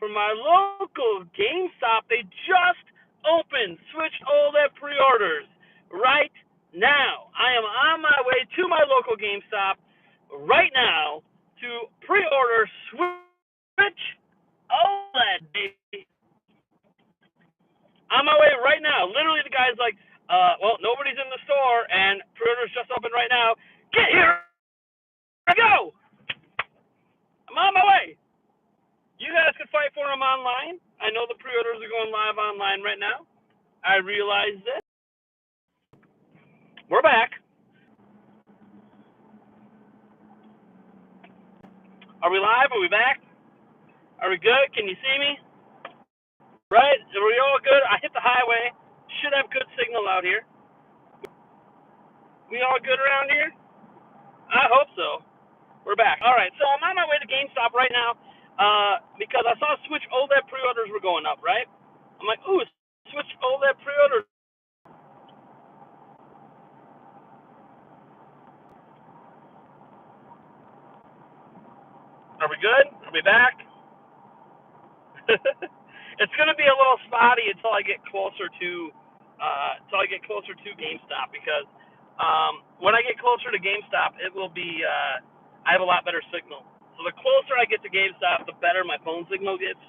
from my local GameStop. They just opened Switch OLED pre-orders right now. I am on my way to my local GameStop right now to pre-order Switch OLED, baby. On my way right now. Literally, the guy's like, well, nobody's in the store, and pre-order's just open right now. Get here! I go! I'm on my way. You guys can fight for them online. I know the pre-orders are going live online right now. I realize this. We're back. Are we live? Are we back? Are we good? Can you see me? Right? Are we all good? I hit the highway. Should have good signal out here. We all good around here? I hope so. We're back. All right, so I'm on my way to GameStop right now because I saw Switch OLED pre-orders were going up, right? I'm like, ooh, Switch OLED pre-orders. Are we good? Are we back? It's going to be a little spotty until I get closer to GameStop because when I get closer to GameStop, it will be I have a lot better signal. So the closer I get to GameStop, the better my phone signal gets.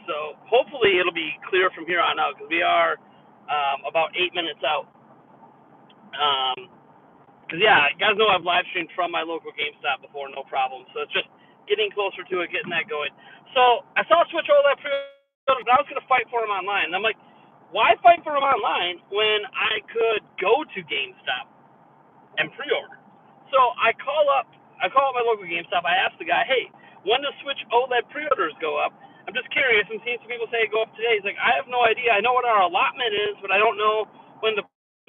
So hopefully it'll be clear from here on out because we are about 8 minutes out. Because yeah, you guys know I've live streamed from my local GameStop before, no problem. So it's just getting closer to it, getting that going. So I saw Switch OLED pre-orders, but I was going to fight for them online. And I'm like, why fight for them online when I could go to GameStop and pre-order? So I call up my local GameStop. I ask the guy, hey, when does Switch OLED pre-orders go up? I'm just curious. I'm seeing some people say it go up today. He's like, I have no idea. I know what our allotment is, but I don't know when the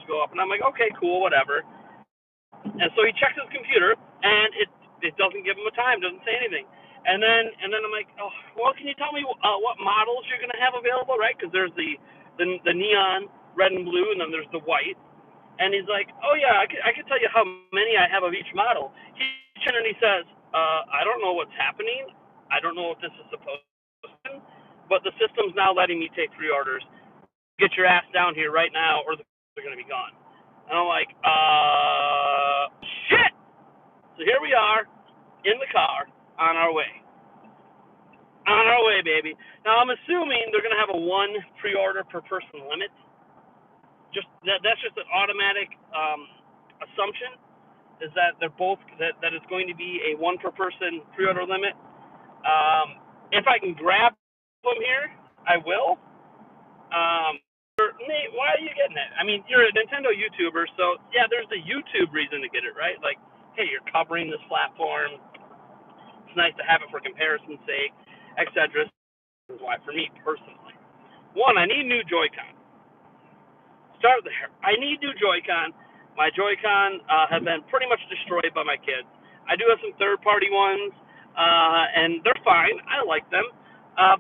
go up. And I'm like, okay, cool, whatever. And so he checks his computer, and it doesn't give him a time, doesn't say anything. And then I'm like, oh, well, can you tell me what models you're going to have available, right? Because there's the neon red and blue, and then there's the white. And he's like, oh yeah, I can tell you how many I have of each model. And he says, I don't know what's happening. I don't know what this is supposed to be, but the system's now letting me take pre-orders. Get your ass down here right now, or they're going to be gone. And I'm like, shit! So here we are, in the car, on our way. On our way, baby. Now, I'm assuming they're going to have a one pre-order per person limit. That's just an automatic assumption, is that they're both, that it's going to be a one per person pre-order limit. If I can grab them here, I will. Nate, why are you getting it? I mean, you're a Nintendo YouTuber, so yeah, there's the YouTube reason to get it, right? Like, hey, you're covering this platform. It's nice to have it for comparison's sake, etc. This is why, for me personally, one, I need new Joy-Con. Start there. I need new Joy-Con. My Joy-Con have been pretty much destroyed by my kids. I do have some third-party ones, and they're fine. I like them,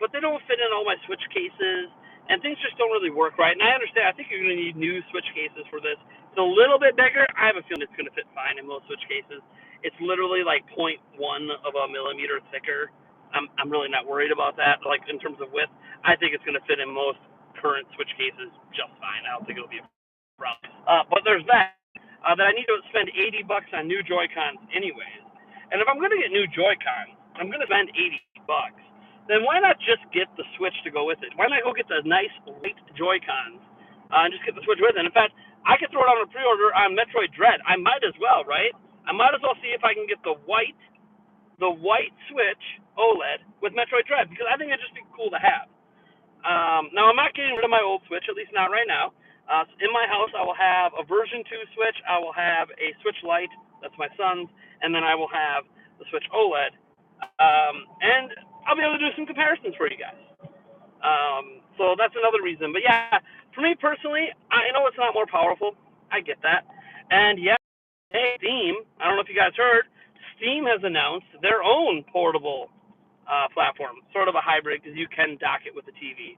but they don't fit in all my Switch cases. And things just don't really work right. And I understand. I think you're going to need new Switch cases for this. It's a little bit bigger. I have a feeling it's going to fit fine in most Switch cases. It's literally like 0.1 of a millimeter thicker. I'm really not worried about that. Like in terms of width, I think it's going to fit in most current Switch cases just fine. I don't think it'll be a problem. But there's that I need to spend $80 on new Joy-Cons anyways. And if I'm going to get new Joy-Cons, I'm going to spend $80. Then why not just get the Switch to go with it? Why not go get the nice light Joy-Cons and just get the Switch with it? In fact, I could throw it on a pre-order on Metroid Dread. I might as well, right? I might as well see if I can get the white Switch OLED with Metroid Dread because I think it'd just be cool to have. Now, I'm not getting rid of my old Switch, at least not right now. In my house, I will have a version 2 Switch. I will have a Switch Lite. That's my son's. And then I will have the Switch OLED. And I'll be able to do some comparisons for you guys. So that's another reason. But yeah, for me personally, I know it's not more powerful. I get that. And yeah, hey, Steam, I don't know if you guys heard, Steam has announced their own portable platform, sort of a hybrid because you can dock it with the TV.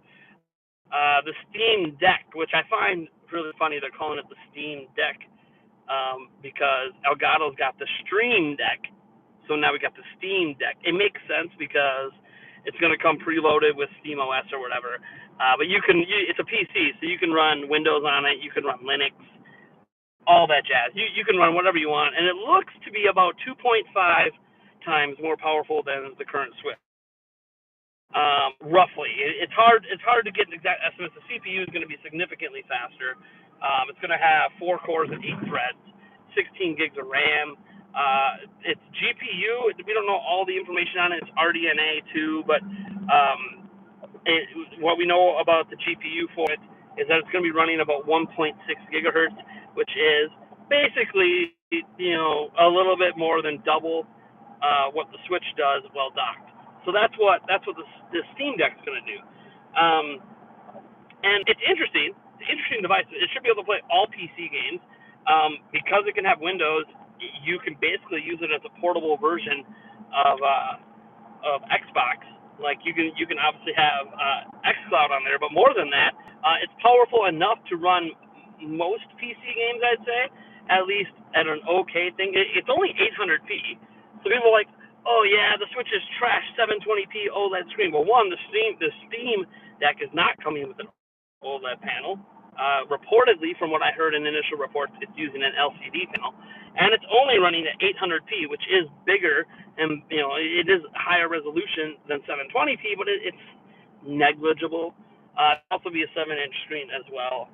The Steam Deck, which I find really funny, they're calling it the Steam Deck because Elgato's got the Stream Deck. So now we got the Steam Deck. It makes sense because it's going to come preloaded with SteamOS or whatever. But it's a PC, so you can run Windows on it, you can run Linux, all that jazz. You can run whatever you want, and it looks to be about 2.5 times more powerful than the current Switch. Roughly, it's hard to get an exact estimate. The CPU is going to be significantly faster. It's going to have 4 cores and 8 threads, 16 gigs of RAM. It's GPU. We don't know all the information on it. It's RDNA too, but what we know about the GPU for it is that it's going to be running about 1.6 gigahertz, which is basically, a little bit more than double what the Switch does while docked. So that's what the Steam Deck is going to do. And it's interesting. It's an interesting device. It should be able to play all PC games. Because it can have Windows, you can basically use it as a portable version of Xbox. Like you can obviously have xCloud on there, but more than that, it's powerful enough to run most PC games. I'd say at least at an okay thing. It's only 800p, so people are like, oh yeah, the Switch is trash, 720p OLED screen. Well, one, the Steam Deck is not coming with an OLED panel. Reportedly, from what I heard in initial reports, it's using an LCD panel, and it's only running at 800p, which is bigger, and it is higher resolution than 720p, but it's negligible. It'll also be a 7-inch screen as well.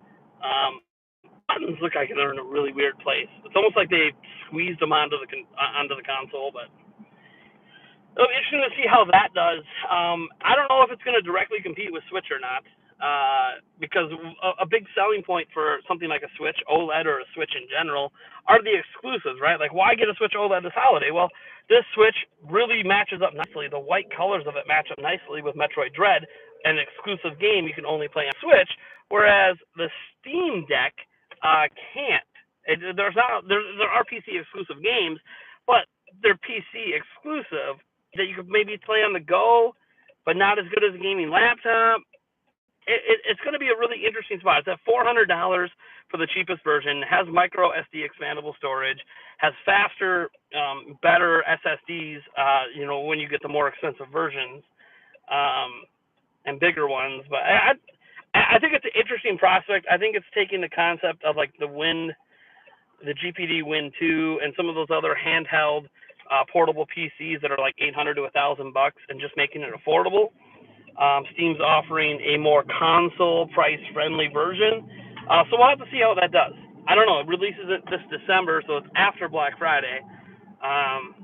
Buttons look like they're in a really weird place. It's almost like they squeezed them onto the console, but it'll be interesting to see how that does. I don't know if it's going to directly compete with Switch or not, because a big selling point for something like a Switch OLED or a Switch in general are the exclusives, right? Like, why get a Switch OLED this holiday? Well, this Switch really matches up nicely. The white colors of it match up nicely with Metroid Dread, an exclusive game you can only play on Switch, whereas the Steam Deck can't. There are PC exclusive games, but they're PC exclusive that you could maybe play on the go, but not as good as a gaming laptop. It's going to be a really interesting spot. It's at $400 for the cheapest version. Has micro SD expandable storage. Has faster, better SSDs. When you get the more expensive versions, and bigger ones. But I think it's an interesting prospect. I think it's taking the concept of like the GPD Win 2, and some of those other handheld portable PCs that are like $800 to $1,000, and just making it affordable. Steam's offering a more console price-friendly version, so we'll have to see how that does. I don't know. It releases it this December, so it's after Black Friday, and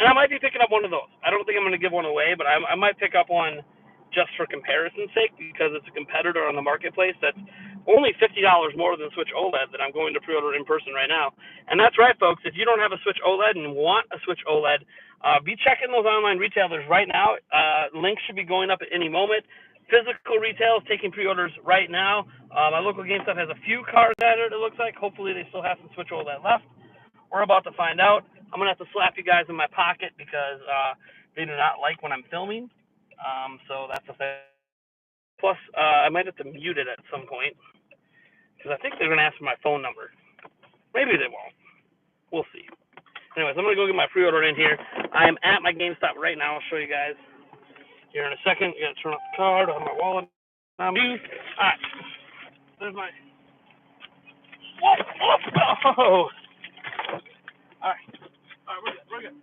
I might be picking up one of those. I don't think I'm going to give one away, but I might pick up one just for comparison's sake, because it's a competitor on the marketplace that's only $50 more than Switch OLED that I'm going to pre-order in person right now. And that's right, folks. If you don't have a Switch OLED and want a Switch OLED, be checking those online retailers right now. Links should be going up at any moment. Physical retail is taking pre-orders right now. My local GameStop has a few cars at it, it looks like. Hopefully they still have some Switch OLED left. We're about to find out. I'm going to have to slap you guys in my pocket because they do not like when I'm filming. So that's a thing. Plus, I might have to mute it at some point, because I think they're going to ask for my phone number. Maybe they won't. We'll see. Anyways, I'm going to go get my pre-order in here. I am at my GameStop right now. I'll show you guys here in a second. You got to turn off the card. I have my wallet. All right. There's my... Whoa! All right. All right, we're good.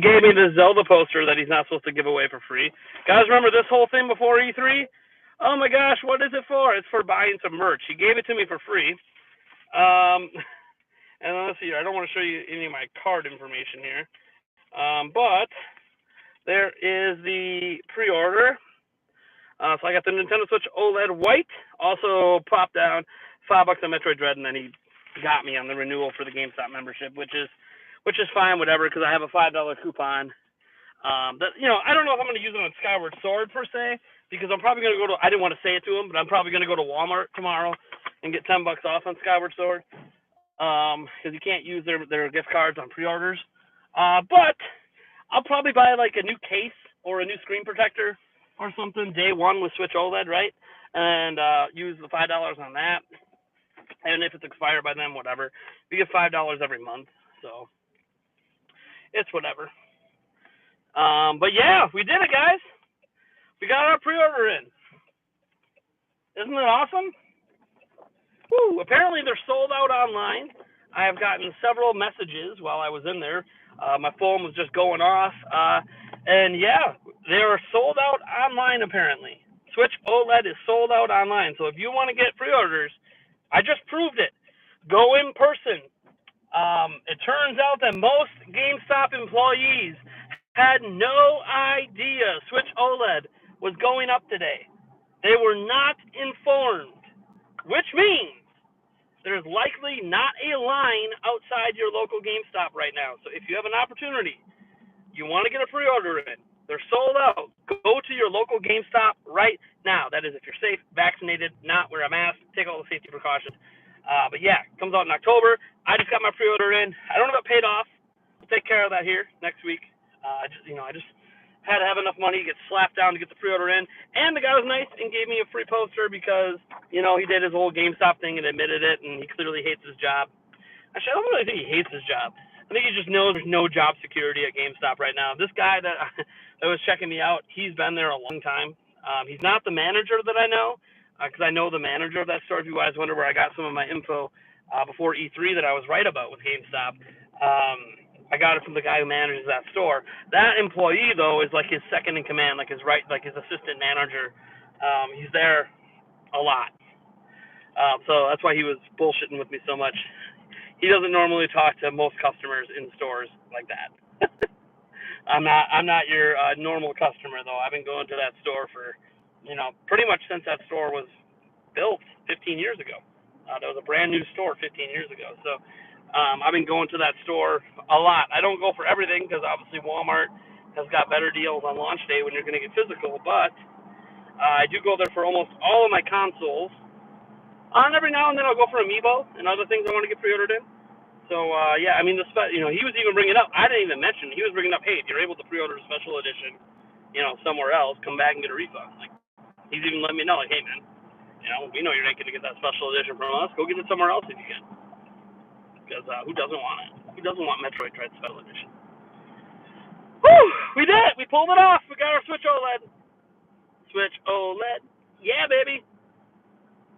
gave me this Zelda poster that he's not supposed to give away for free. Guys, remember this whole thing before E3? Oh my gosh, what is it for? It's for buying some merch. He gave it to me for free. And let's see here. I don't want to show you any of my card information here. But there is the pre-order. So I got the Nintendo Switch OLED white. Also popped down $5 on Metroid Dread, and then he got me on the renewal for the GameStop membership, which is fine, whatever, because I have a $5 coupon. That I don't know if I'm going to use it on Skyward Sword per se, because I'm probably going to go to. I didn't want to say it to him, but I'm probably going to go to Walmart tomorrow and get $10 off on Skyward Sword, because you can't use their gift cards on pre-orders. But I'll probably buy like a new case or a new screen protector or something day one with Switch OLED, right? And use the $5 on that. And if it's expired by then, whatever. We get $5 every month, so it's whatever. But yeah, we did it, guys. We got our pre-order in. Isn't it awesome? Woo! Apparently they're sold out online. I have gotten several messages while I was in there. My phone was just going off. And yeah, they are sold out online apparently. Switch OLED is sold out online. So if you want to get pre-orders, I just proved it. Go in person. It turns out that most GameStop employees had no idea Switch OLED was going up today. They were not informed, which means there's likely not a line outside your local GameStop right now. So if you have an opportunity, you want to get a pre-order in, they're sold out. Go to your local GameStop right now. That is if you're safe, vaccinated, not wear a mask, take all the safety precautions. But yeah, it comes out in October. I just got my pre-order in. I don't have it paid off. We'll take care of that here next week. I just had to have enough money to get slapped down to get the pre-order in. And the guy was nice and gave me a free poster because, he did his whole GameStop thing and admitted it, and he clearly hates his job. Actually, I don't really think he hates his job. I think he just knows there's no job security at GameStop right now. This guy that was checking me out, he's been there a long time. He's not the manager that I know, because I know the manager of that store. If you guys wonder where I got some of my info before E3 that I was right about with GameStop, I got it from the guy who manages that store. That employee, though, is like his second in command, like his assistant manager. He's there a lot. So that's why he was bullshitting with me so much. He doesn't normally talk to most customers in stores like that. I'm not your normal customer, though. I've been going to that store for, pretty much since that store was built 15 years ago. That was a brand new store 15 years ago. So I've been going to that store a lot. I don't go for everything because obviously Walmart has got better deals on launch day when you're going to get physical, but I do go there for almost all of my consoles. Every now and then I'll go for Amiibo and other things I want to get pre-ordered in. So yeah, I mean he was even bringing up. I didn't even mention. He was bringing up, hey, if you're able to pre-order a special edition, somewhere else, come back and get a refund. Like he's even letting me know, like, hey man, we know you're not going to get that special edition from us. Go get it somewhere else if you can. Because who doesn't want it? Who doesn't want Metroid Dread Special Edition? Woo! We did it! We pulled it off! We got our Switch OLED. Switch OLED. Yeah, baby!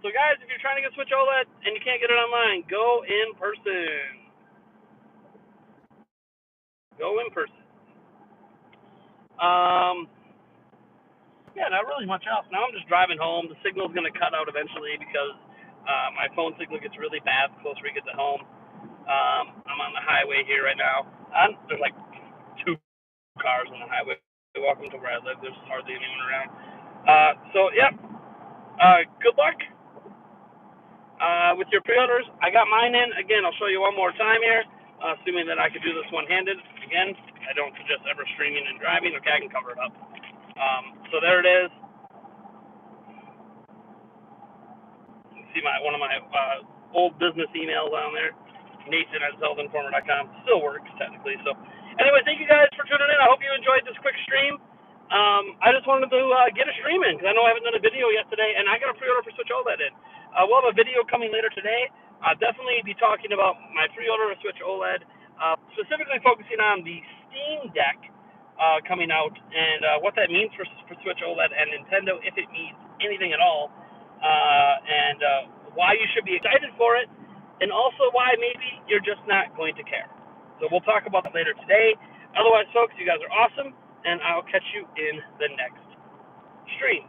So guys, if you're trying to get Switch OLED and you can't get it online, go in person. Go in person. Yeah, not really much else. Now I'm just driving home. The signal's going to cut out eventually because my phone signal gets really bad the closer we get to home. I'm on the highway here right now. There's like 2 cars on the highway. Welcome to where I live. There's hardly anyone around. So yeah. Good luck with your pre-orders. I got mine in. Again, I'll show you one more time here, assuming that I could do this one-handed. Again, I don't suggest ever streaming and driving. Okay, I can cover it up. So there it is. You can see one of my old business emails on there. Nathan@zeldinformer.com. Still works technically. So anyway, thank you guys for tuning in. I hope you enjoyed this quick stream. I just wanted to get a stream in because I know I haven't done a video yet today, and I got a pre-order for Switch OLED in. We'll have a video coming later today. I'll definitely be talking about my pre-order of Switch OLED, specifically focusing on the Steam Deck coming out and what that means for Switch OLED and Nintendo, if it means anything at all, and why you should be excited for it, and also why maybe you're just not going to care. So we'll talk about that later today. Otherwise, folks, you guys are awesome, and I'll catch you in the next stream.